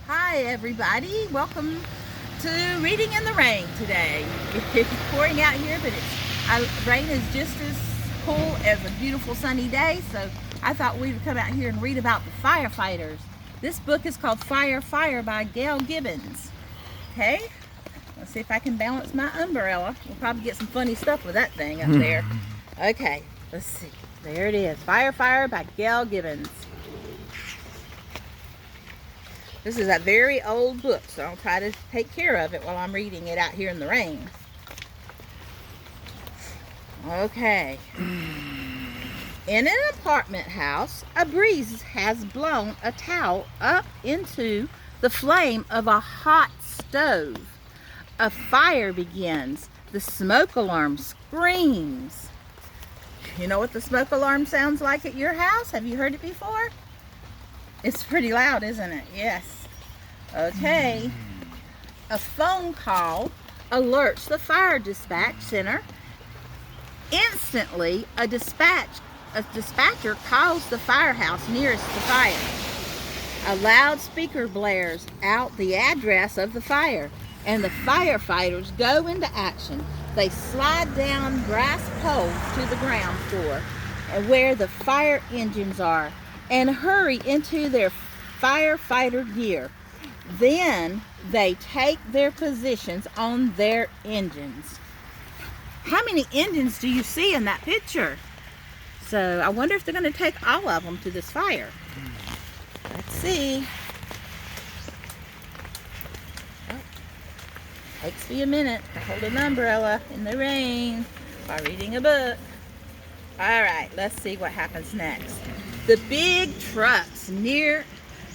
Hi everybody, welcome to Reading in the Rain today. It's pouring out here, but rain is just as cool as a beautiful sunny day, so I thought we'd come out here and read about the firefighters. This book is called Fireby by Gail Gibbons. Okay, let's see if I can balance my umbrella. We'll probably get some funny stuff with that thing up there. Okay, let's see. There it is, Fireby by Gail Gibbons. This is a very old book, so I'll try to take care of it while I'm reading it out here in the rain. Okay. In an apartment house, a breeze has blown a towel up into the flame of a hot stove. A fire begins. The smoke alarm screams. You know what the smoke alarm sounds like at your house? Have you heard it before? It's pretty loud, isn't it? Yes. Okay. A phone call alerts the fire dispatch center. Instantly, a dispatcher calls the firehouse nearest the fire. A loudspeaker blares out the address of the fire, and the firefighters go into action. They slide down brass poles to the ground floor where the fire engines are and hurry into their firefighter gear. Then they take their positions on their engines. How many engines do you see in that picture? So I wonder if they're going to take all of them to this fire. Let's see. Oh, takes me a minute to hold an umbrella in the rain while reading a book. All right, let's see what happens next. The big trucks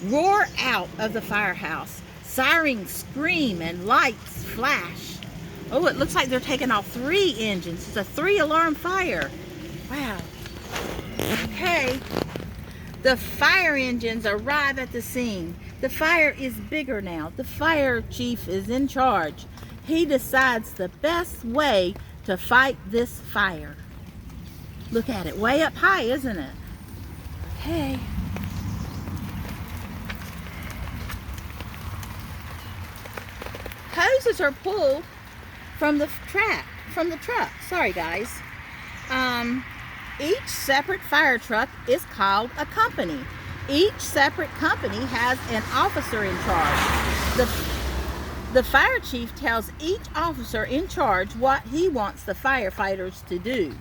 roar out of the firehouse. Sirens scream and lights flash. Oh, it looks like they're taking off 3 engines. It's a 3-alarm fire. Wow. Okay. The fire engines arrive at the scene. The fire is bigger now. The fire chief is in charge. He decides the best way to fight this fire. Look at it, way up high, isn't it? Okay. Hoses are pulled from the truck. Sorry, guys. Each separate fire truck is called a company. Each separate company has an officer in charge. The fire chief tells each officer in charge what he wants the firefighters to do.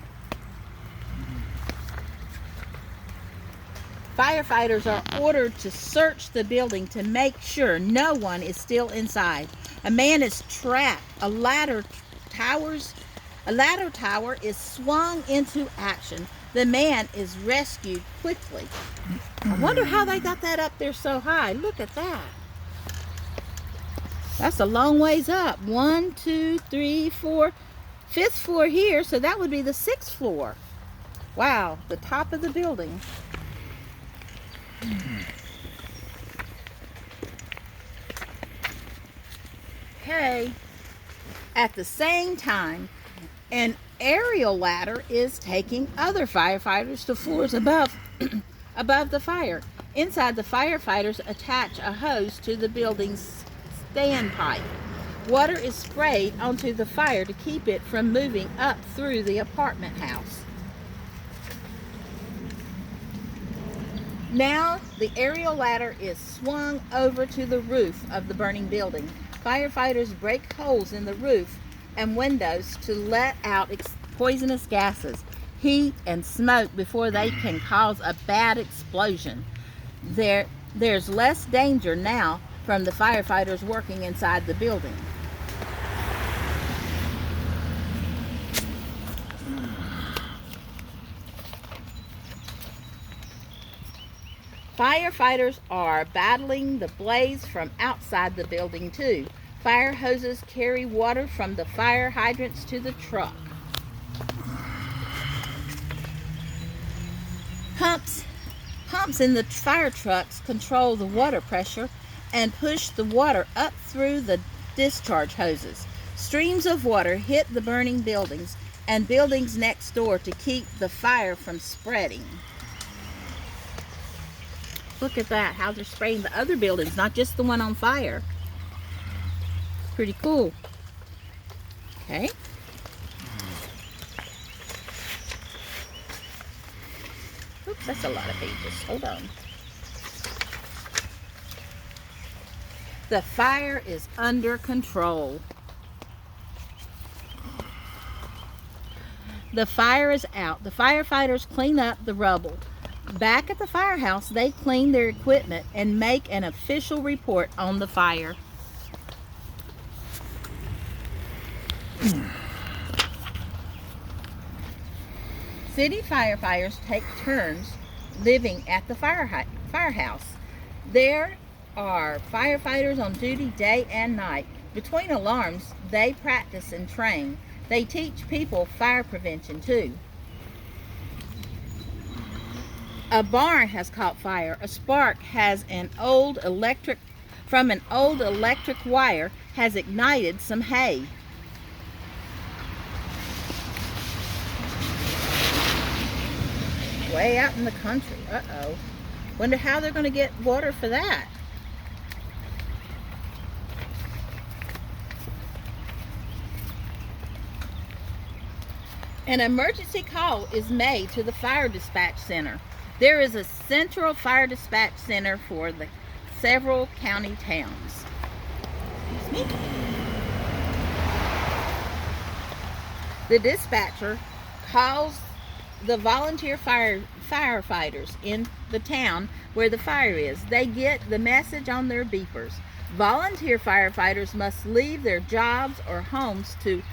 Firefighters are ordered to search the building to make sure no one is still inside. A man is trapped. A ladder tower is swung into action. The man is rescued quickly. I wonder how they got that up there so high. Look at that. That's a long ways up. 1, 2, 3, 4. 5th floor here, so that would be the 6th floor. Wow, the top of the building. Okay. At the same time, an aerial ladder is taking other firefighters to floors above the fire. Inside, the firefighters attach a hose to the building's standpipe. Water is sprayed onto the fire to keep it from moving up through the apartment house. Now, the aerial ladder is swung over to the roof of the burning building. Firefighters break holes in the roof and windows to let out poisonous gases, heat, and smoke before they can cause a bad explosion. There's less danger now from the firefighters working inside the building. Firefighters are battling the blaze from outside the building too. Fire hoses carry water from the fire hydrants to the truck. Pumps in the fire trucks control the water pressure and push the water up through the discharge hoses. Streams of water hit the burning buildings and buildings next door to keep the fire from spreading. Look at that, how they're spraying the other buildings, not just the one on fire. Pretty cool. Okay. Oops, that's a lot of pages. Hold on. The fire is under control. The fire is out. The firefighters clean up the rubble. Back at the firehouse, they clean their equipment and make an official report on the fire. City firefighters take turns living at the firehouse. There are firefighters on duty day and night. Between alarms, they practice and train. They teach people fire prevention too. A barn has caught fire. A spark has from an old electric wire has ignited some hay. Way out in the country. Uh-oh. Wonder how they're going to get water for that. An emergency call is made to the fire dispatch center. There is a central fire dispatch center for the several county towns. Excuse me. The dispatcher calls the volunteer firefighters in the town where the fire is. They get the message on their beepers. Volunteer firefighters must leave their jobs or homes to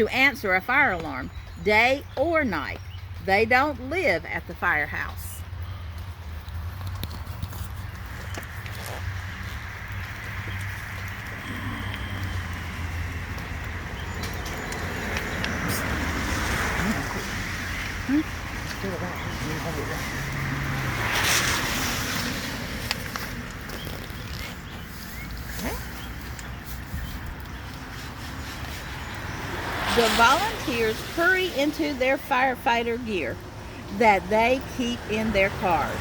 answer a fire alarm, day or night. They don't live at the firehouse. The volunteers hurry into their firefighter gear that they keep in their cars.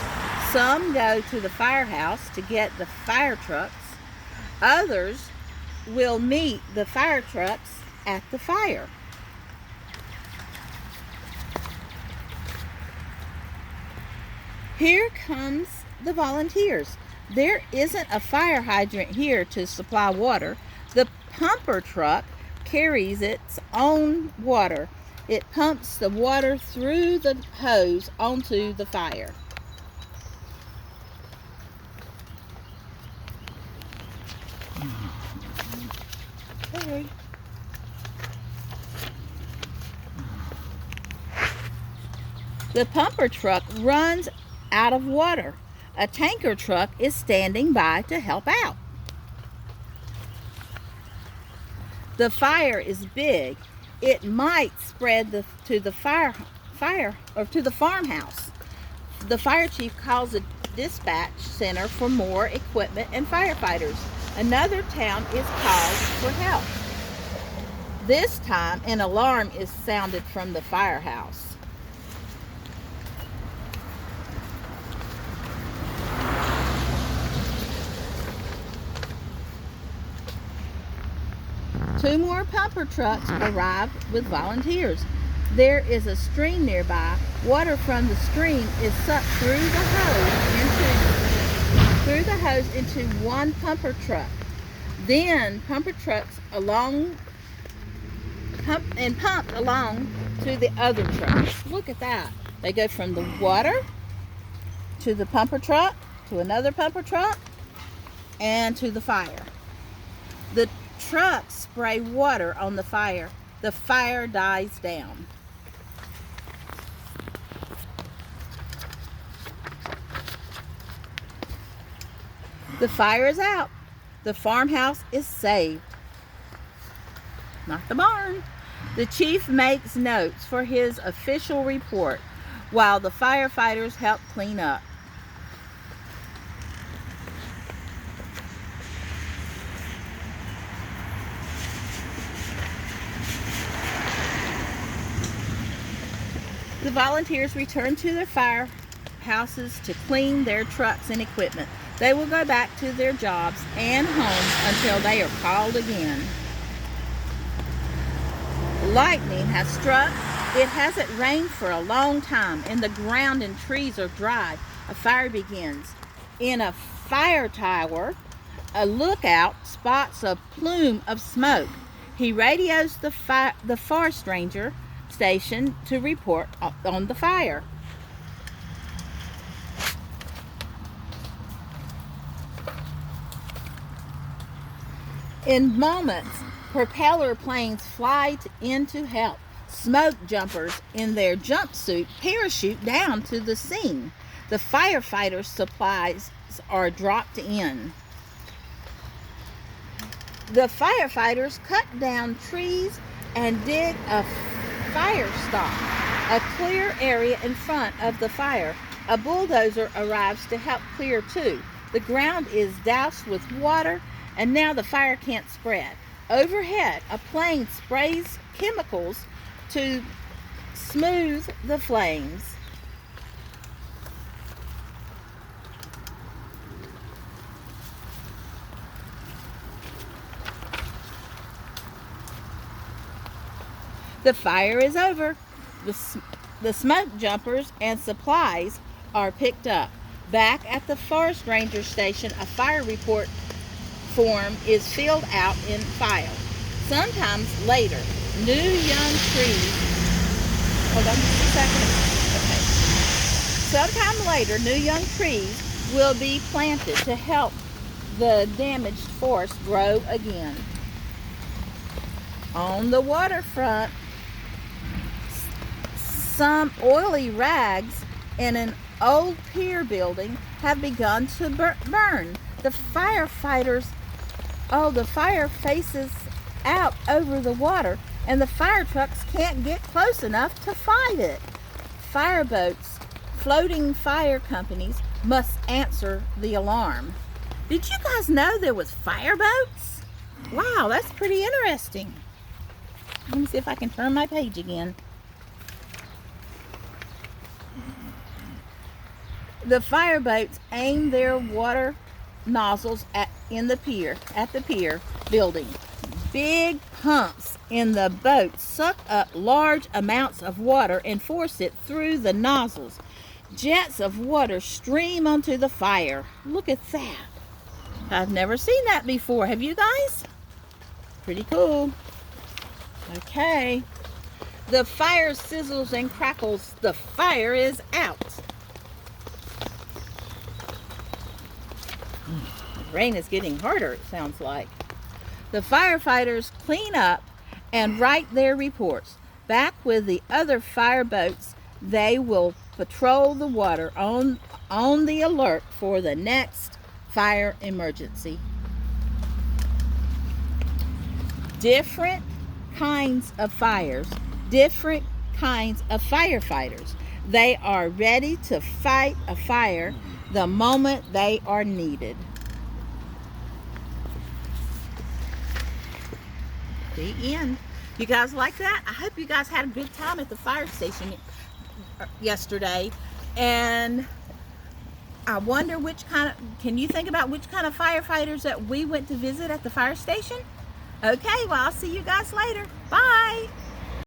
Some go to the firehouse to get the fire trucks. Others will meet the fire trucks at the fire. Here comes the volunteers. There isn't a fire hydrant here to supply water. The pumper truck carries its own water. It pumps the water through the hose onto the fire. Okay. The pumper truck runs out of water. A tanker truck is standing by to help out. The fire is big. It might spread to the farmhouse. The fire chief calls a dispatch center for more equipment and firefighters. Another town is called for help. This time, an alarm is sounded from the firehouse. Two more pumper trucks arrive with volunteers. There is a stream nearby. Water from the stream is sucked through the hose into one pumper truck. Then pumped along to the other trucks. Look at that. They go from the water to the pumper truck, to another pumper truck, and to the fire. The trucks spray water on the fire. The fire dies down. The fire is out. The farmhouse is saved. Not the barn. The chief makes notes for his official report while the firefighters help clean up. The volunteers return to their houses to clean their trucks and equipment. They will go back to their jobs and homes until they are called again. Lightning has struck. It hasn't rained for a long time, and the ground and trees are dry. A fire begins. In a fire tower, a lookout spots a plume of smoke. He radios the forest ranger station to report on the fire. In moments, propeller planes fly in to help. Smoke jumpers in their jumpsuit parachute down to the scene. The firefighters' supplies are dropped in. The firefighters cut down trees and dig a fire stop, a clear area in front of the fire. A bulldozer arrives to help clear too. The ground is doused with water, and now the fire can't spread. Overhead, a plane sprays chemicals to smooth the flames. The fire is over. The smoke jumpers and supplies are picked up. Back at the forest ranger station, a fire report form is filled out and filed. Sometimes later, new young trees. Hold on just a second. Okay. Sometime later, new young trees will be planted to help the damaged forest grow again. On the waterfront, some oily rags in an old pier building have begun to burn. The fire faces out over the water, and the fire trucks can't get close enough to fight it. Fireboats, floating fire companies, must answer the alarm. Did you guys know there was fireboats? Wow, that's pretty interesting. Let me see if I can turn my page again. The fireboats aim their water nozzles at the pier building. Big pumps in the boat suck up large amounts of water and force it through the nozzles. Jets of water stream onto the fire. Look at that. I've never seen that before. Have you guys? Pretty cool. Okay. The fire sizzles and crackles. The fire is out. The rain is getting harder, it sounds like. The firefighters clean up and write their reports. Back with the other fireboats, they will patrol the water on the alert for the next fire emergency. Different kinds of fires, different kinds of firefighters. They are ready to fight a fire the moment they are needed. The end. You guys like that? I hope you guys had a good time at the fire station yesterday. And I wonder can you think about which kind of firefighters that we went to visit at the fire station? Okay, well, I'll see you guys later. Bye.